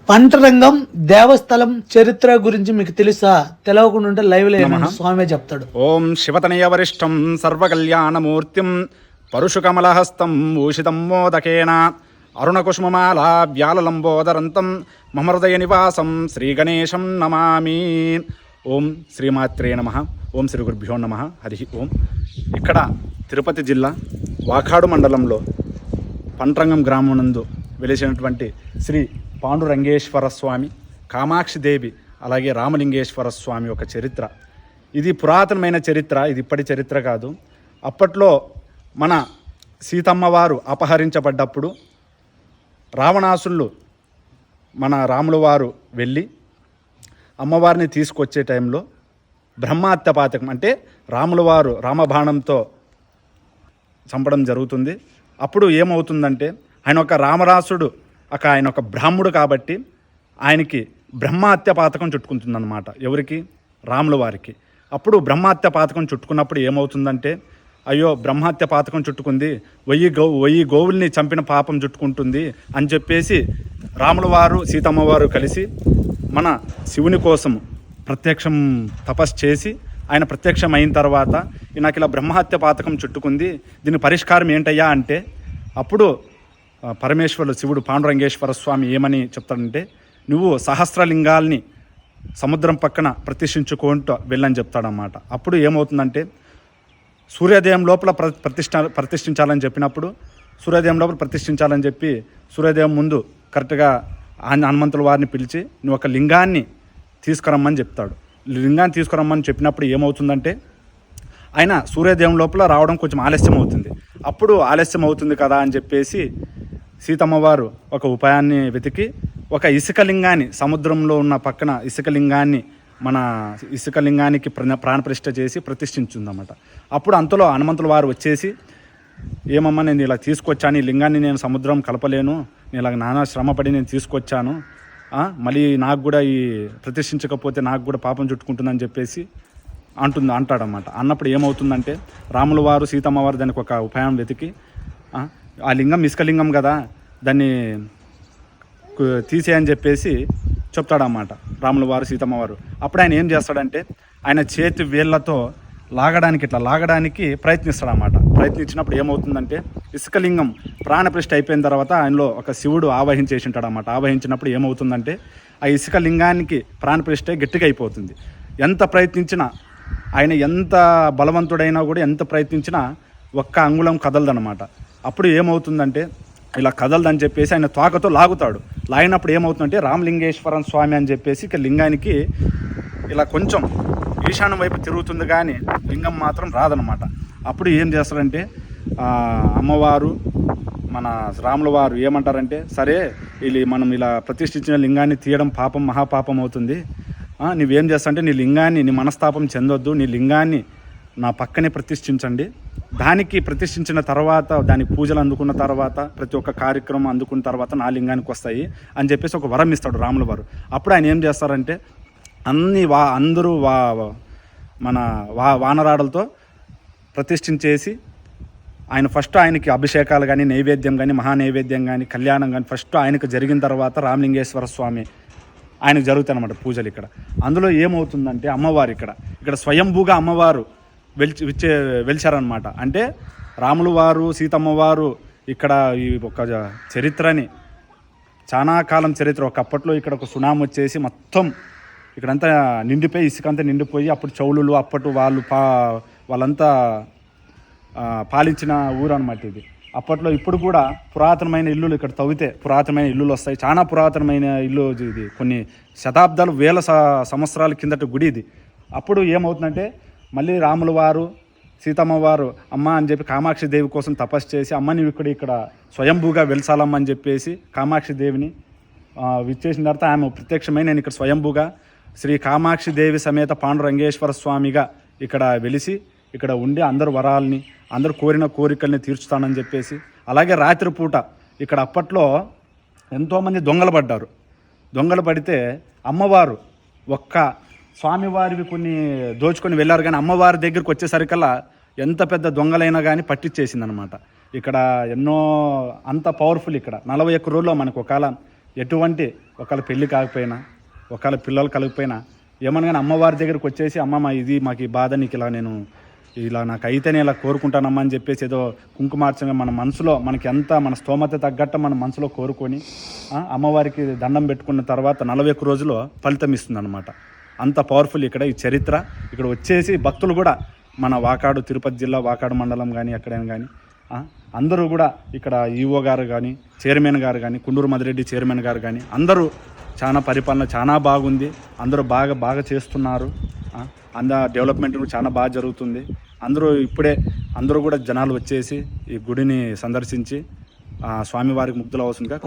పంటరంగం దేవస్థలం చరిత్ర గురించి మీకు తెలుసా? తెలవకుండా ఉంటే లైవ్ లో స్వామి చెప్తాడు. ఓం శివతనయ వరిష్టం సర్వకళ్యాణమూర్తిం పరుషుకమలహస్తం ఊషితం మోదకేన అరుణకుష్మమాలా వ్యాలలంబోదరంతం మమహృదయ నివాసం శ్రీగణేశం నమామి. ఓం శ్రీమాత్రే నమః. ఓం శ్రీ గురుభ్యో నమః. హరి ఓం. ఇక్కడ తిరుపతి జిల్లా వాకాడు మండలంలో పంటరంగం గ్రామం నందు వెలిసినటువంటి శ్రీ పాండురంగేశ్వర స్వామి, కామాక్షిదేవి, అలాగే రామలింగేశ్వర స్వామి ఒక చరిత్ర. ఇది పురాతనమైన చరిత్ర, ఇది ఇప్పటి చరిత్ర కాదు. అప్పట్లో మన సీతమ్మ వారు అపహరించబడ్డప్పుడు రావణాసురులు మన రాముల వారు వెళ్ళి అమ్మవారిని తీసుకొచ్చే టైంలో బ్రహ్మహత్య పాతకం అంటే రాముల వారు రామబాణంతో చంపడం జరుగుతుంది. అప్పుడు ఏమవుతుందంటే ఆయన ఒక రామరాసుడు ఆయన ఒక బ్రాహ్మడు కాబట్టి ఆయనకి బ్రహ్మహత్య పాతకం చుట్టుకుంటుందన్నమాట. ఎవరికి? రాముల వారికి. అప్పుడు బ్రహ్మహత్య పాతకం చుట్టుకున్నప్పుడు ఏమవుతుందంటే అయ్యో బ్రహ్మహత్య పాతకం చుట్టుకుంది, 1000 గోవుల్ని చంపిన పాపం చుట్టుకుంటుంది అని చెప్పేసి రాముల వారు సీతమ్మ వారు కలిసి మన శివుని కోసం ప్రత్యక్షం తపస్సు చేసి ఆయన ప్రత్యక్షం అయిన తర్వాత నాకు ఇలా బ్రహ్మహత్య పాతకం చుట్టుకుంది, దీని పరిష్కారం ఏంటయ్యా అంటే అప్పుడు పరమేశ్వరుడు శివుడు పాండురంగేశ్వర స్వామి ఏమని చెప్తాడంటే నువ్వు సహస్రలింగాల్ని సముద్రం పక్కన ప్రతిష్ఠించుకుంటూ వెళ్ళని చెప్తాడన్నమాట. అప్పుడు ఏమవుతుందంటే సూర్యోదయం లోపల ప్రతిష్ఠించాలని చెప్పినప్పుడు సూర్యోదయం లోపల ప్రతిష్ఠించాలని చెప్పి సూర్యోదయం ముందు కరెక్ట్గా హనుమంతుల వారిని పిలిచి నువ్వు ఒక లింగాన్ని తీసుకురమ్మని చెప్తాడు. లింగాన్ని తీసుకురమ్మని చెప్పినప్పుడు ఏమవుతుందంటే ఆయన సూర్యోదయం లోపల రావడం కొంచెం ఆలస్యం అవుతుంది. అప్పుడు ఆలస్యం అవుతుంది కదా అని చెప్పేసి సీతమ్మ వారు ఒక ఉపాయాన్ని వెతికి ఒక ఇసుక లింగాన్ని సముద్రంలో ఉన్న పక్కన ఇసుక లింగాన్ని మన ఇసుక లింగానికి ప్రాణప్రతిష్ఠ చేసి ప్రతిష్ఠించిందన్నమాట. అప్పుడు అంతలో హనుమంతుల వారు వచ్చేసి ఏమమ్మా నేను ఇలా తీసుకొచ్చాను, ఈ లింగాన్ని నేను సముద్రం కలపలేను, నేను ఇలా నానా శ్రమపడి నేను తీసుకొచ్చాను, మళ్ళీ నాకు కూడా ఈ ప్రతిష్ఠించకపోతే నాకు కూడా పాపం చుట్టుకుంటుందని చెప్పేసి అంటాడన్నమాట. అన్నప్పుడు ఏమవుతుందంటే రాముల వారు సీతమ్మ వారు దానికి ఒక ఉపాయం వెతికి ఆ లింగం ఇసుక లింగం కదా దాన్ని తీసేయని చెప్పేసి చెప్తాడన్నమాట రాముల వారు సీతమ్మ వారు. అప్పుడు ఆయన ఏం చేస్తాడంటే ఆయన చేతి వేళ్ళతో లాగడానికి ప్రయత్నిస్తాడన్నమాట. ప్రయత్నించినప్పుడు ఏమవుతుందంటే ఇసుక లింగం ప్రాణప్రతిష్ఠ అయిపోయిన తర్వాత ఆయనలో ఒక శివుడు ఆవహించేసి ఉంటాడన్నమాట. ఆవహించినప్పుడు ఏమవుతుందంటే ఆ ఇసుక లింగానికి ప్రాణప్రతిష్ఠ గట్టిగా అయిపోతుంది. ఎంత ప్రయత్నించినా ఆయన ఎంత బలవంతుడైనా కూడా ఎంత ప్రయత్నించినా ఒక్క అంగుళం కదలదనమాట. అప్పుడు ఏమవుతుందంటే ఇలా కదలదని చెప్పేసి ఆయన తోకతో లాగినప్పుడు ఏమవుతుందంటే రామలింగేశ్వరం స్వామి అని చెప్పేసి ఇక లింగానికి ఇలా కొంచెం ఈశాన్యం వైపు తిరుగుతుంది కానీ లింగం మాత్రం రాదనమాట. అప్పుడు ఏం చేస్తారంటే అమ్మవారు మన రాముల వారు ఏమంటారంటే సరే మనం ఇలా ప్రతిష్ఠించిన లింగాన్ని తీయడం పాపం మహాపాపం అవుతుంది, నువ్వేం చేస్తావంటే నీ లింగాన్ని నీ మనస్తాపం చెందొద్దు, నీ లింగాన్ని నా పక్కనే ప్రతిష్ఠించండి, దానికి ప్రతిష్ఠించిన తర్వాత దాని పూజలు అందుకున్న తర్వాత ప్రతి ఒక్క కార్యక్రమం అందుకున్న తర్వాత నా లింగానికి వస్తాయి అని చెప్పేసి ఒక వరం ఇస్తాడు రాముల వారు. అప్పుడు ఆయన ఏం చేస్తారంటే అందరూ మన వానరాడలతో ప్రతిష్ఠించేసి ఆయన ఫస్ట్ ఆయనకి అభిషేకాలు కానీ నైవేద్యం కానీ మహానైవేద్యం కానీ కళ్యాణం కానీ ఫస్ట్ ఆయనకు జరిగిన తర్వాత రామలింగేశ్వర స్వామి ఆయనకు జరుగుతాయి అన్నమాట పూజలు. ఇక్కడ అందులో ఏమవుతుందంటే అమ్మవారు ఇక్కడ స్వయంభూగా అమ్మవారు వెలిచారనమాట. అంటే రాముల వారు సీతమ్మ వారు ఇక్కడ ఈ ఒక చరిత్రని చాలా కాలం చరిత్ర. ఒకప్పట్లో ఇక్కడ ఒక సునామీ వచ్చేసి మొత్తం ఇక్కడంతా నిండిపోయి ఇసుకంతా నిండిపోయి అప్పుడు చౌలులు అప్పటి వాళ్ళంతా పాలించిన ఊరు అనమాట ఇది. అప్పట్లో ఇప్పుడు కూడా పురాతనమైన ఇల్లులు ఇక్కడ తవ్వితే పురాతనమైన ఇల్లులు వస్తాయి. చాలా పురాతనమైన ఇల్లు ఇది, కొన్ని శతాబ్దాలు వేల సంవత్సరాల కిందట గుడి ఇది. అప్పుడు ఏమవుతుందంటే మళ్ళీ రాముల వారు సీతమ్మ వారు అమ్మ అని చెప్పి కామాక్షి దేవి కోసం తపస్సు చేసి అమ్మని ఇక్కడ స్వయంభూగా వెలిసాలమ్మ అని చెప్పేసి కామాక్షి దేవిని విచ్చేసిన తర్వాత ఆమె ప్రత్యక్షమై నేను ఇక్కడ స్వయంభూగా శ్రీ కామాక్షి దేవి సమేత పాండురంగేశ్వర స్వామిగా ఇక్కడ వెలిసి ఇక్కడ ఉండి అందరు వరాలని అందరూ కోరిన కోరికల్ని తీర్చుతానని చెప్పేసి. అలాగే రాత్రిపూట ఇక్కడ అప్పట్లో ఎంతోమంది దొంగలు పడితే అమ్మవారు ఒక్క స్వామివారివి కొన్ని దోచుకొని వెళ్ళారు కానీ అమ్మవారి దగ్గరికి వచ్చేసరికల్లా ఎంత పెద్ద దొంగలైనా కానీ పట్టించేసింది అనమాట. ఇక్కడ ఎన్నో అంత పవర్ఫుల్. ఇక్కడ 41 రోజుల్లో మనకు ఒకవేళ ఎటువంటి ఒకళ్ళ పెళ్ళి కాకపోయినా ఒకళ్ళ పిల్లలు కలగకపోయినా ఏమన్నా కానీ అమ్మవారి దగ్గరికి వచ్చేసి అమ్మమ్మ ఇది మాకు ఈ బాధ నీకు ఇలా నాకు అయితేనే ఇలా కోరుకుంటానమ్మా అని చెప్పేసి ఏదో కుంకుమార్చంగా మన మనసులో మనకి ఎంత మన స్తోమత తగ్గట్టు మన మనసులో కోరుకొని అమ్మవారికి దండం పెట్టుకున్న తర్వాత 41 రోజుల్లో ఫలితం ఇస్తుంది అనమాట. అంత పవర్ఫుల్ ఇక్కడ ఈ చరిత్ర. ఇక్కడ వచ్చేసి భక్తులు కూడా మన వాకాడు తిరుపతి జిల్లా వాకాడు మండలం కానీ ఎక్కడైనా కానీ అందరూ కూడా ఇక్కడ ఈఓ గారు కానీ చైర్మన్ గారు కానీ కుండూరు మదిరెడ్డి చైర్మన్ గారు కానీ అందరూ చాలా పరిపాలన చాలా బాగుంది. అందరూ బాగా చేస్తున్నారు. డెవలప్మెంట్ చాలా బాగా జరుగుతుంది. అందరూ కూడా జనాలు వచ్చేసి ఈ గుడిని సందర్శించి స్వామివారికి ముగ్ధులు అవసరంగా